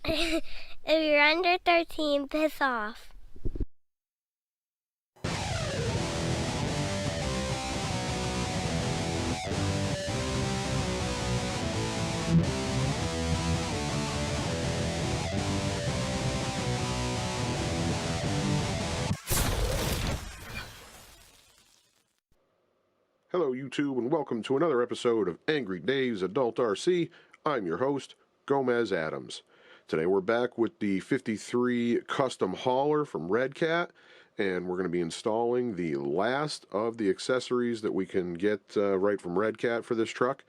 If you're under 13, piss off. Hello, YouTube, and welcome to another episode of Angry Dave's Adult RC. I'm your host, Gomez Adams. Today we're back with the 53 custom hauler from Red Cat, and we're going to be installing the last of the accessories that we can get right from Red Cat for this truck,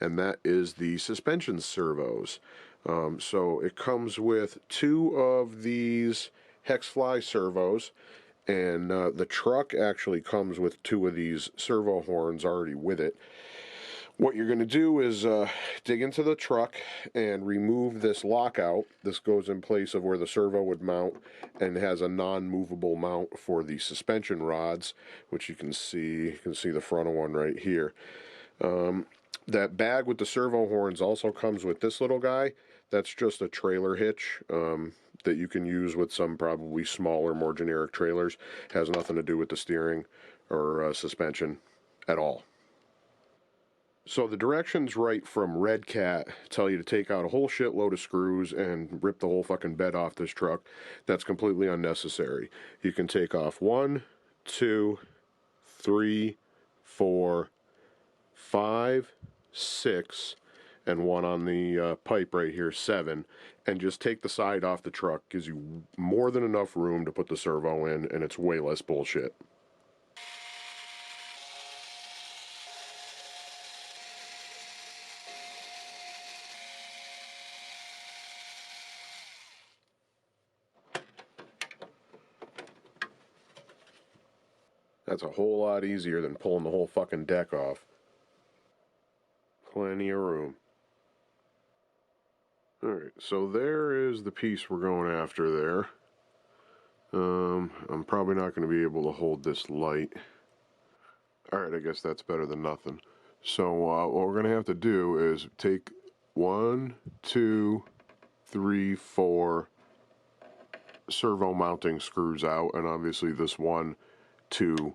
and that is the suspension servos. So it comes with two of these Hexfly servos. And the truck actually comes with two of these servo horns already with it. What you're going to do is dig into the truck and remove this lockout. This goes in place of where the servo would mount and has a non-movable mount for the suspension rods, which you can see. You can see the front of one right here. That bag with the servo horns also comes with this little guy. That's just a trailer hitch that you can use with some probably smaller, more generic trailers. Has nothing to do with the steering or suspension at all. So the directions right from Red Cat tell you to take out a whole shitload of screws and rip the whole fucking bed off this truck. That's completely unnecessary. You can take off 1, 2, 3, 4, 5, 6, and one on the pipe right here, 7, and just take the side off the truck. Gives you more than enough room to put the servo in, and it's way less bullshit. That's a whole lot easier than pulling the whole fucking deck off. Plenty of room. Alright, so there is the piece we're going after there. I'm probably not going to be able to hold this light. Alright, I guess that's better than nothing. So what we're going to have to do is take 1, 2, 3, 4 servo mounting screws out, and obviously this 1, 2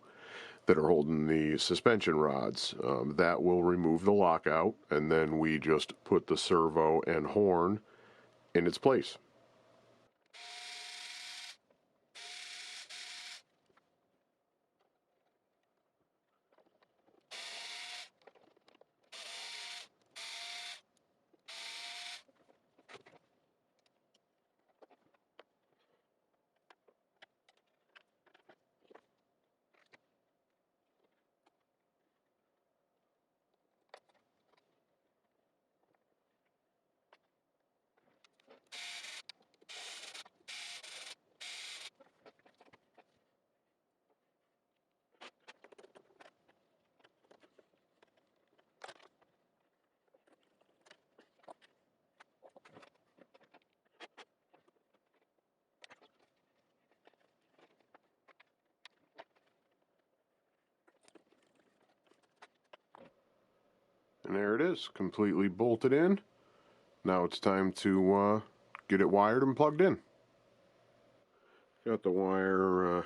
that are holding the suspension rods. That will remove the lockout, and then we just put the servo and horn in its place. And there it is, completely bolted in. Now it's time to get it wired and plugged in. Got the wire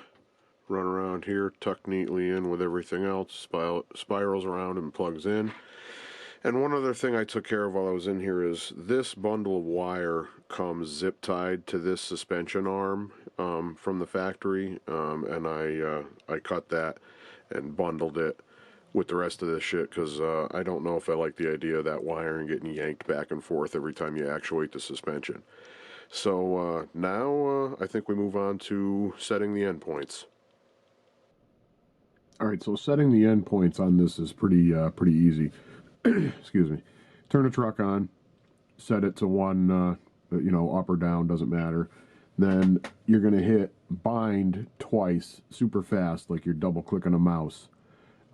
run around here, tucked neatly in with everything else, spirals around and plugs in. And one other thing I took care of while I was in here is this bundle of wire comes zip tied to this suspension arm from the factory, and I cut that and bundled it with the rest of this shit, because I don't know if I like the idea of that wiring getting yanked back and forth every time you actuate the suspension. So now I think we move on to setting the endpoints. Alright, so setting the endpoints on this is pretty easy. Excuse me. Turn the truck on, set it to one, up or down, doesn't matter. Then you're going to hit bind twice, super fast, like you're double clicking a mouse.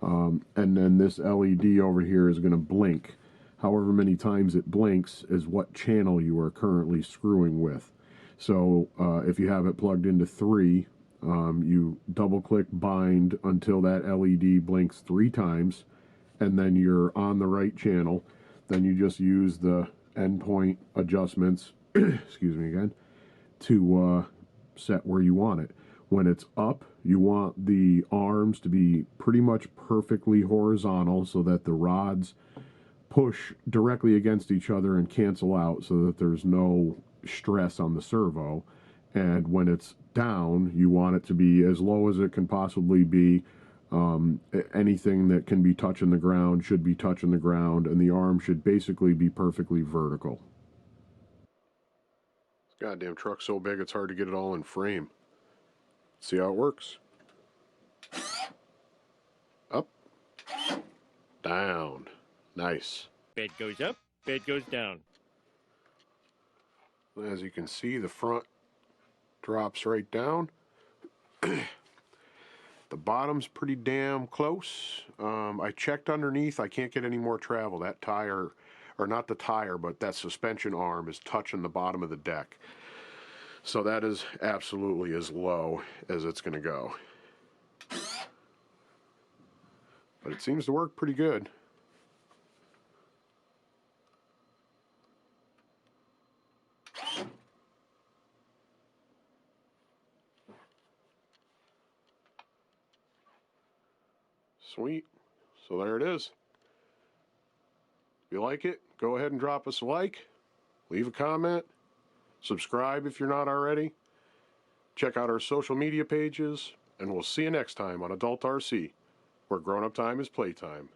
And then this LED over here is going to blink. However many times it blinks is what channel you are currently screwing with. So if you have it plugged into 3, you double click bind until that LED blinks 3 times, and then you're on the right channel. Then you just use the endpoint adjustments, excuse me again, to set where you want it. When it's up, you want the arms to be pretty much perfectly horizontal so that the rods push directly against each other and cancel out so that there's no stress on the servo. And when it's down, you want it to be as low as it can possibly be. Anything that can be touching the ground should be touching the ground, and the arm should basically be perfectly vertical. This goddamn truck's so big it's hard to get it all in frame. See how it works. Up, down. Nice. Bed goes up, bed goes down. As you can see, the front drops right down. The bottom's pretty damn close. I checked underneath. I can't get any more travel. That tire, or not the tire, but that suspension arm is touching the bottom of the deck. So that is absolutely as low as it's going to go. But it seems to work pretty good. Sweet. So there it is. If you like it, go ahead and drop us a like, leave a comment, subscribe if you're not already, check out our social media pages, and we'll see you next time on Adult RC, where grown-up time is playtime.